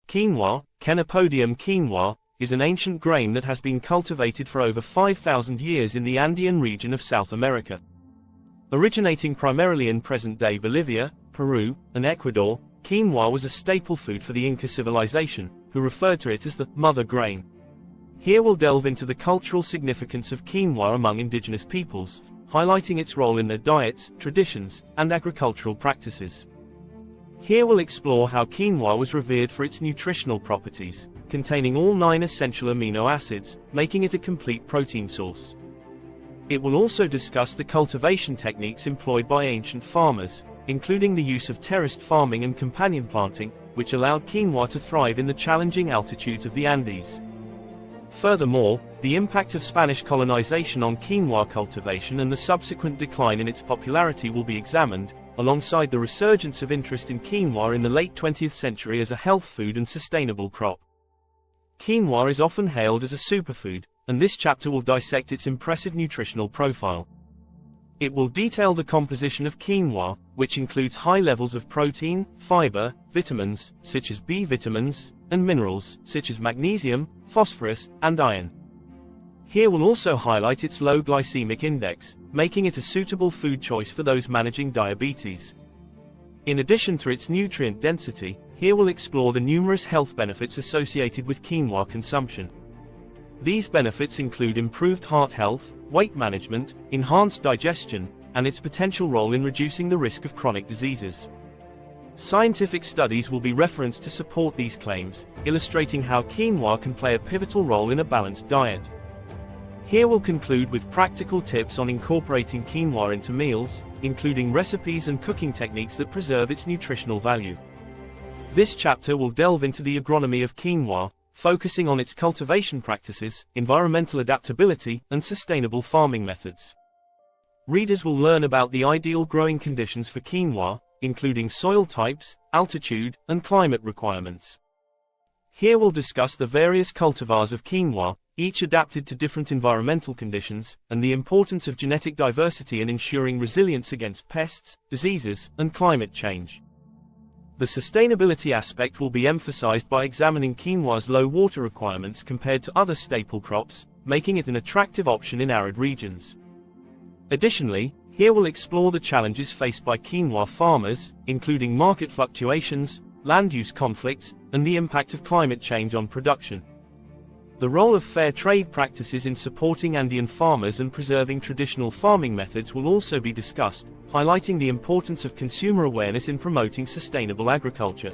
Quinoa, Chenopodium quinoa, is an ancient grain that has been cultivated for over 5,000 years in the Andean region of South America. Originating primarily in present-day Bolivia, Peru, and Ecuador, quinoa was a staple food for the Inca civilization, who referred to it as the mother grain. Here we'll delve into the cultural significance of quinoa among indigenous peoples, highlighting its role in their diets, traditions, and agricultural practices. Here we'll explore how quinoa was revered for its nutritional properties, containing all 9 essential amino acids, making it a complete protein source. It will also discuss the cultivation techniques employed by ancient farmers, including the use of terraced farming and companion planting, which allowed quinoa to thrive in the challenging altitudes of the Andes. Furthermore, the impact of Spanish colonization on quinoa cultivation and the subsequent decline in its popularity will be examined, alongside the resurgence of interest in quinoa in the late 20th century as a health food and sustainable crop. Quinoa is often hailed as a superfood, and this chapter will dissect its impressive nutritional profile. It will detail the composition of quinoa, which includes high levels of protein, fiber, vitamins, such as B vitamins, and minerals, such as magnesium, phosphorus, and iron. Here we'll also highlight its low glycemic index, making it a suitable food choice for those managing diabetes. In addition to its nutrient density, here we'll explore the numerous health benefits associated with quinoa consumption. These benefits include improved heart health, weight management, enhanced digestion, and its potential role in reducing the risk of chronic diseases. Scientific studies will be referenced to support these claims, illustrating how quinoa can play a pivotal role in a balanced diet. Here we'll conclude with practical tips on incorporating quinoa into meals, including recipes and cooking techniques that preserve its nutritional value. This chapter will delve into the agronomy of quinoa, focusing on its cultivation practices, environmental adaptability, and sustainable farming methods. Readers will learn about the ideal growing conditions for quinoa, including soil types, altitude, and climate requirements. Here we'll discuss the various cultivars of quinoa, each adapted to different environmental conditions, and the importance of genetic diversity in ensuring resilience against pests, diseases, and climate change. The sustainability aspect will be emphasized by examining quinoa's low water requirements compared to other staple crops, making it an attractive option in arid regions. Additionally, here we'll explore the challenges faced by quinoa farmers, including market fluctuations, land use conflicts, and the impact of climate change on production. The role of fair trade practices in supporting Andean farmers and preserving traditional farming methods will also be discussed, highlighting the importance of consumer awareness in promoting sustainable agriculture.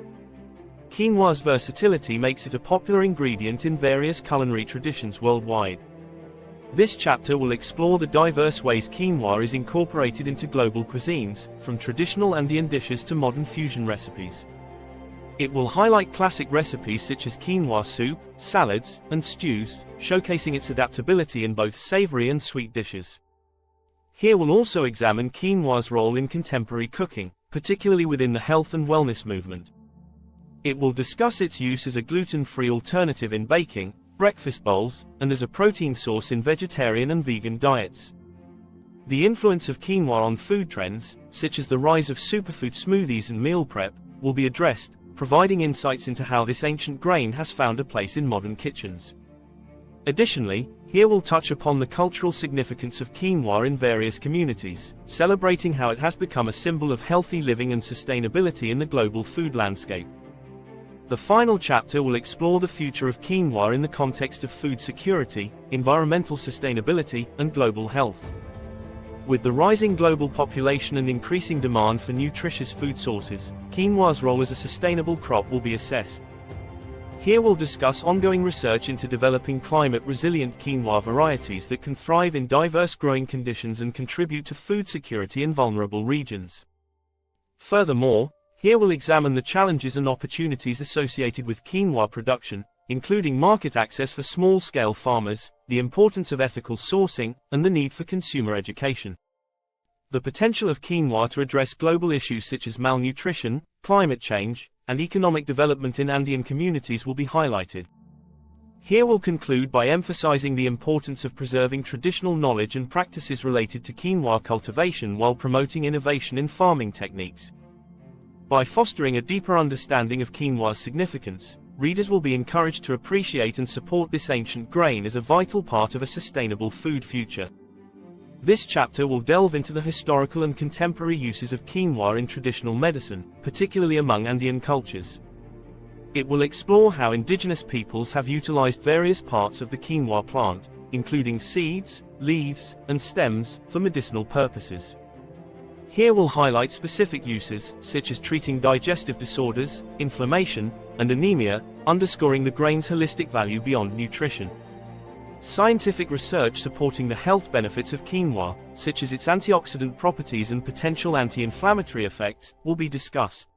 Quinoa's versatility makes it a popular ingredient in various culinary traditions worldwide. This chapter will explore the diverse ways quinoa is incorporated into global cuisines, from traditional Andean dishes to modern fusion recipes. It will highlight classic recipes such as quinoa soup, salads, and stews, showcasing its adaptability in both savory and sweet dishes. Here we'll also examine quinoa's role in contemporary cooking, particularly within the health and wellness movement. It will discuss its use as a gluten-free alternative in baking, breakfast bowls, and as a protein source in vegetarian and vegan diets. The influence of quinoa on food trends, such as the rise of superfood smoothies and meal prep, will be addressed, providing insights into how this ancient grain has found a place in modern kitchens. Additionally, here we'll touch upon the cultural significance of quinoa in various communities, celebrating how it has become a symbol of healthy living and sustainability in the global food landscape. The final chapter will explore the future of quinoa in the context of food security, environmental sustainability, and global health. With the rising global population and increasing demand for nutritious food sources, quinoa's role as a sustainable crop will be assessed. Here we'll discuss ongoing research into developing climate-resilient quinoa varieties that can thrive in diverse growing conditions and contribute to food security in vulnerable regions. Furthermore, here we'll examine the challenges and opportunities associated with quinoa production, including market access for small-scale farmers, the importance of ethical sourcing, and the need for consumer education. The potential of quinoa to address global issues such as malnutrition, climate change, and economic development in Andean communities will be highlighted. Here we'll conclude by emphasizing the importance of preserving traditional knowledge and practices related to quinoa cultivation while promoting innovation in farming techniques. By fostering a deeper understanding of quinoa's significance, readers will be encouraged to appreciate and support this ancient grain as a vital part of a sustainable food future. This chapter will delve into the historical and contemporary uses of quinoa in traditional medicine, particularly among Andean cultures. It will explore how indigenous peoples have utilized various parts of the quinoa plant, including seeds, leaves, and stems, for medicinal purposes. Here we'll highlight specific uses, such as treating digestive disorders, inflammation, and anemia, underscoring the grain's holistic value beyond nutrition. Scientific research supporting the health benefits of quinoa, such as its antioxidant properties and potential anti-inflammatory effects, will be discussed.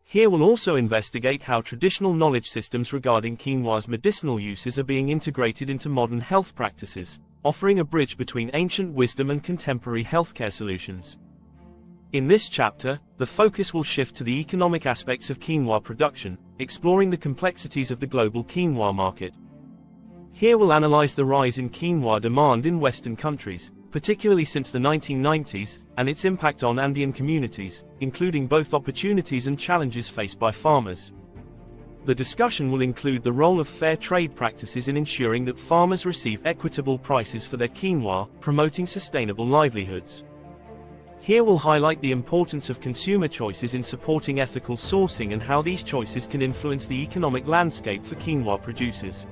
Here we'll also investigate how traditional knowledge systems regarding quinoa's medicinal uses are being integrated into modern health practices, offering a bridge between ancient wisdom and contemporary healthcare solutions. In this chapter, the focus will shift to the economic aspects of quinoa production, exploring the complexities of the global quinoa market. Here we'll analyze the rise in quinoa demand in Western countries, particularly since the 1990s, and its impact on Andean communities, including both opportunities and challenges faced by farmers. The discussion will include the role of fair trade practices in ensuring that farmers receive equitable prices for their quinoa, promoting sustainable livelihoods. Here we'll highlight the importance of consumer choices in supporting ethical sourcing and how these choices can influence the economic landscape for quinoa producers.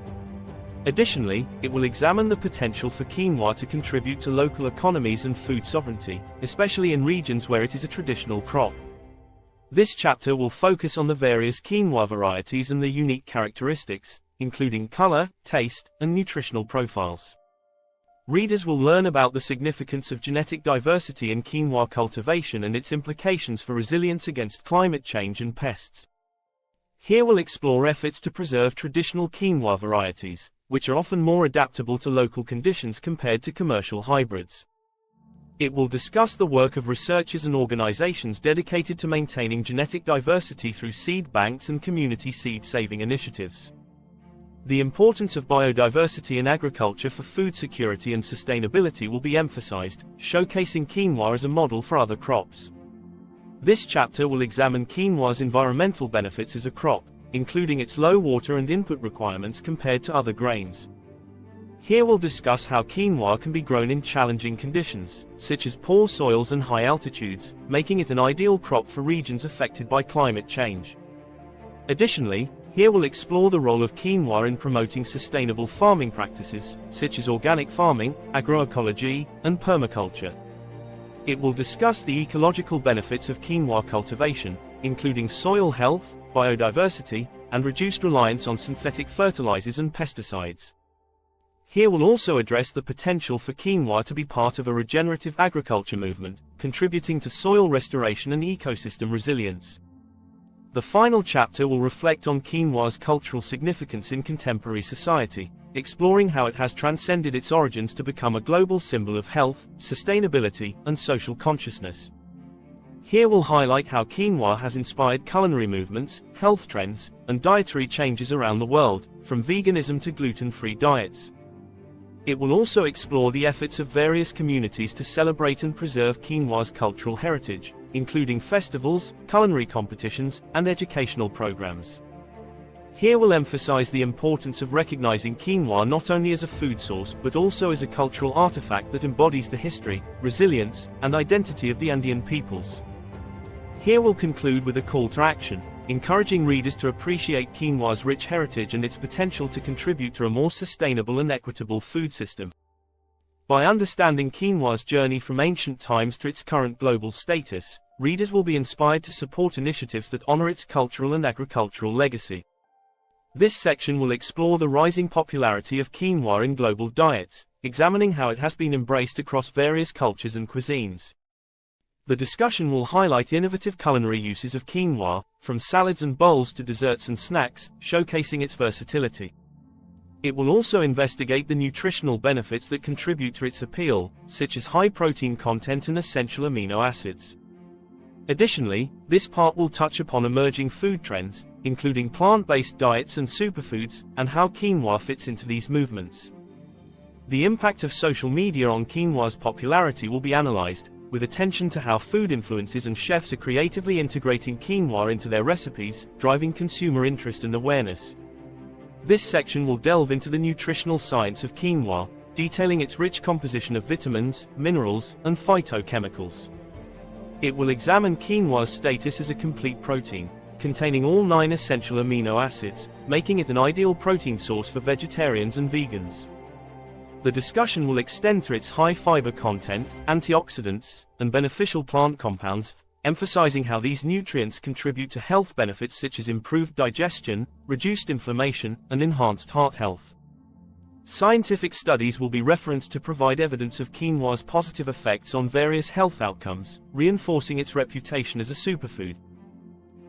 Additionally, it will examine the potential for quinoa to contribute to local economies and food sovereignty, especially in regions where it is a traditional crop. This chapter will focus on the various quinoa varieties and their unique characteristics, including color, taste, and nutritional profiles. Readers will learn about the significance of genetic diversity in quinoa cultivation and its implications for resilience against climate change and pests. Here we'll explore efforts to preserve traditional quinoa varieties, which are often more adaptable to local conditions compared to commercial hybrids. It will discuss the work of researchers and organizations dedicated to maintaining genetic diversity through seed banks and community seed-saving initiatives. The importance of biodiversity in agriculture for food security and sustainability will be emphasized, showcasing quinoa as a model for other crops. This chapter will examine quinoa's environmental benefits as a crop, including its low water and input requirements compared to other grains. Here we'll discuss how quinoa can be grown in challenging conditions, such as poor soils and high altitudes, making it an ideal crop for regions affected by climate change. Additionally, here we'll explore the role of quinoa in promoting sustainable farming practices, such as organic farming, agroecology, and permaculture. It will discuss the ecological benefits of quinoa cultivation, including soil health, biodiversity, and reduced reliance on synthetic fertilizers and pesticides. Here we'll also address the potential for quinoa to be part of a regenerative agriculture movement, contributing to soil restoration and ecosystem resilience. The final chapter will reflect on quinoa's cultural significance in contemporary society, exploring how it has transcended its origins to become a global symbol of health, sustainability, and social consciousness. Here we'll highlight how quinoa has inspired culinary movements, health trends, and dietary changes around the world, from veganism to gluten-free diets. It will also explore the efforts of various communities to celebrate and preserve quinoa's cultural heritage, including festivals, culinary competitions, and educational programs. Here we'll emphasize the importance of recognizing quinoa not only as a food source but also as a cultural artifact that embodies the history, resilience, and identity of the Andean peoples. Here we'll conclude with a call to action, encouraging readers to appreciate quinoa's rich heritage and its potential to contribute to a more sustainable and equitable food system. By understanding quinoa's journey from ancient times to its current global status, readers will be inspired to support initiatives that honor its cultural and agricultural legacy. This section will explore the rising popularity of quinoa in global diets, examining how it has been embraced across various cultures and cuisines. The discussion will highlight innovative culinary uses of quinoa, from salads and bowls to desserts and snacks, showcasing its versatility. It will also investigate the nutritional benefits that contribute to its appeal, such as high protein content and essential amino acids. Additionally, this part will touch upon emerging food trends, including plant-based diets and superfoods, and how quinoa fits into these movements. The impact of social media on quinoa's popularity will be analyzed, with attention to how food influences and chefs are creatively integrating quinoa into their recipes, driving consumer interest and awareness. This section will delve into the nutritional science of quinoa, detailing its rich composition of vitamins, minerals, and phytochemicals. It will examine quinoa's status as a complete protein, containing all 9 essential amino acids, making it an ideal protein source for vegetarians and vegans. The discussion will extend to its high fiber content, antioxidants, and beneficial plant compounds, emphasizing how these nutrients contribute to health benefits such as improved digestion, reduced inflammation, and enhanced heart health. Scientific studies will be referenced to provide evidence of quinoa's positive effects on various health outcomes, reinforcing its reputation as a superfood.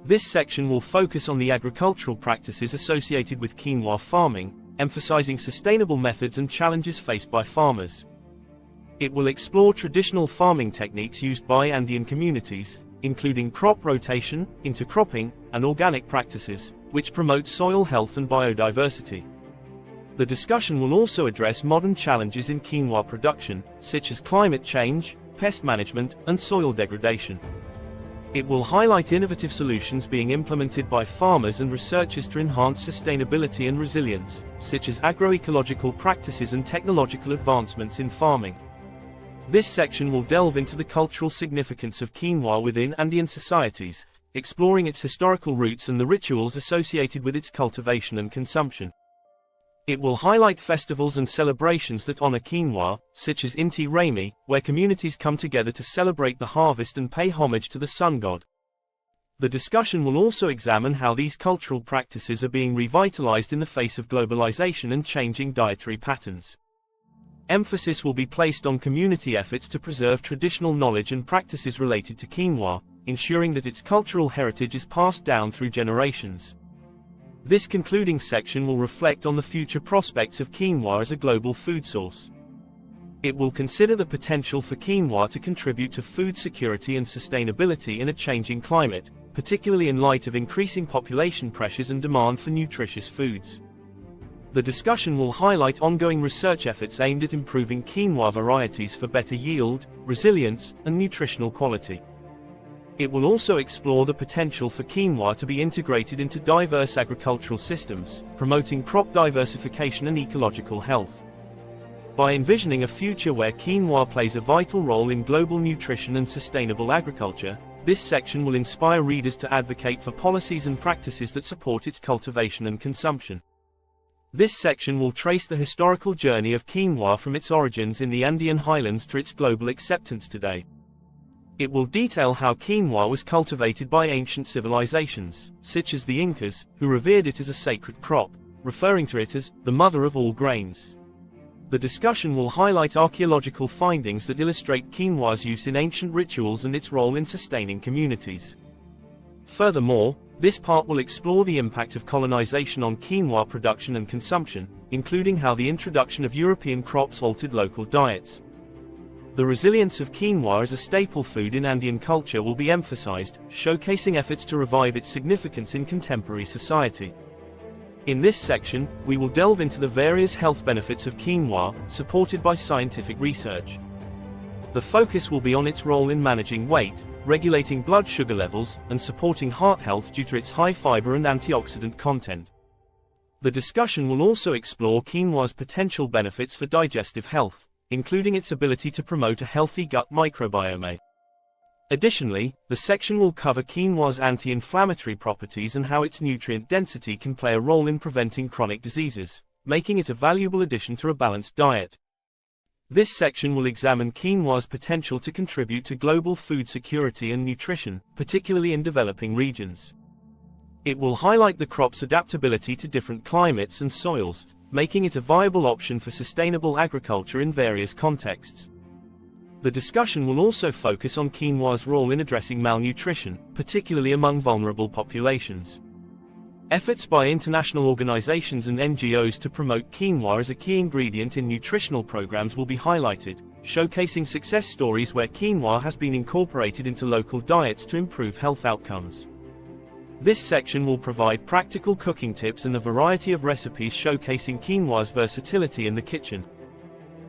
This section will focus on the agricultural practices associated with quinoa farming, emphasizing sustainable methods and challenges faced by farmers. It will explore traditional farming techniques used by Andean communities, including crop rotation, intercropping, and organic practices, which promote soil health and biodiversity. The discussion will also address modern challenges in quinoa production, such as climate change, pest management, and soil degradation. It will highlight innovative solutions being implemented by farmers and researchers to enhance sustainability and resilience, such as agroecological practices and technological advancements in farming. This section will delve into the cultural significance of quinoa within Andean societies, exploring its historical roots and the rituals associated with its cultivation and consumption. It will highlight festivals and celebrations that honor quinoa, such as Inti Raymi, where communities come together to celebrate the harvest and pay homage to the sun god. The discussion will also examine how these cultural practices are being revitalized in the face of globalization and changing dietary patterns. Emphasis will be placed on community efforts to preserve traditional knowledge and practices related to quinoa, ensuring that its cultural heritage is passed down through generations. This concluding section will reflect on the future prospects of quinoa as a global food source. It will consider the potential for quinoa to contribute to food security and sustainability in a changing climate, particularly in light of increasing population pressures and demand for nutritious foods. The discussion will highlight ongoing research efforts aimed at improving quinoa varieties for better yield, resilience, and nutritional quality. It will also explore the potential for quinoa to be integrated into diverse agricultural systems, promoting crop diversification and ecological health. By envisioning a future where quinoa plays a vital role in global nutrition and sustainable agriculture, this section will inspire readers to advocate for policies and practices that support its cultivation and consumption. This section will trace the historical journey of quinoa from its origins in the Andean highlands to its global acceptance today. It will detail how quinoa was cultivated by ancient civilizations, such as the Incas, who revered it as a sacred crop, referring to it as the mother of all grains. The discussion will highlight archaeological findings that illustrate quinoa's use in ancient rituals and its role in sustaining communities. Furthermore, this part will explore the impact of colonization on quinoa production and consumption, including how the introduction of European crops altered local diets. The resilience of quinoa as a staple food in Andean culture will be emphasized, showcasing efforts to revive its significance in contemporary society. In this section, we will delve into the various health benefits of quinoa, supported by scientific research. The focus will be on its role in managing weight, regulating blood sugar levels, and supporting heart health due to its high fiber and antioxidant content. The discussion will also explore quinoa's potential benefits for digestive health, including its ability to promote a healthy gut microbiome. Additionally, the section will cover quinoa's anti-inflammatory properties and how its nutrient density can play a role in preventing chronic diseases, making it a valuable addition to a balanced diet. This section will examine quinoa's potential to contribute to global food security and nutrition, particularly in developing regions. It will highlight the crop's adaptability to different climates and soils, making it a viable option for sustainable agriculture in various contexts. The discussion will also focus on quinoa's role in addressing malnutrition, particularly among vulnerable populations. Efforts by international organizations and NGOs to promote quinoa as a key ingredient in nutritional programs will be highlighted, showcasing success stories where quinoa has been incorporated into local diets to improve health outcomes. This section will provide practical cooking tips and a variety of recipes showcasing quinoa's versatility in the kitchen.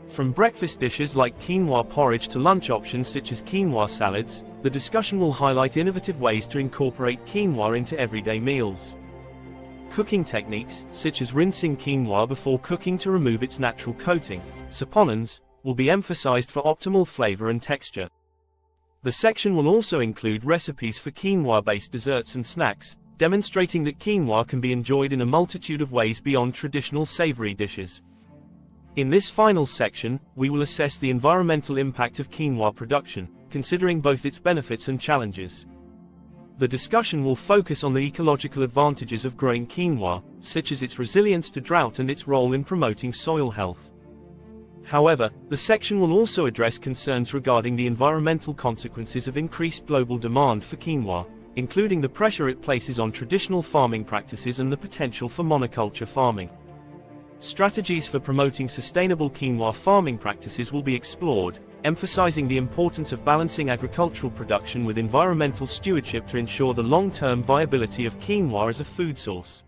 From breakfast dishes like quinoa porridge to lunch options such as quinoa salads, the discussion will highlight innovative ways to incorporate quinoa into everyday meals. Cooking techniques, such as rinsing quinoa before cooking to remove its natural coating, saponins, will be emphasized for optimal flavor and texture. The section will also include recipes for quinoa-based desserts and snacks, demonstrating that quinoa can be enjoyed in a multitude of ways beyond traditional savory dishes. In this final section, we will assess the environmental impact of quinoa production, considering both its benefits and challenges. The discussion will focus on the ecological advantages of growing quinoa, such as its resilience to drought and its role in promoting soil health. However, the section will also address concerns regarding the environmental consequences of increased global demand for quinoa, including the pressure it places on traditional farming practices and the potential for monoculture farming. Strategies for promoting sustainable quinoa farming practices will be explored, emphasizing the importance of balancing agricultural production with environmental stewardship to ensure the long-term viability of quinoa as a food source.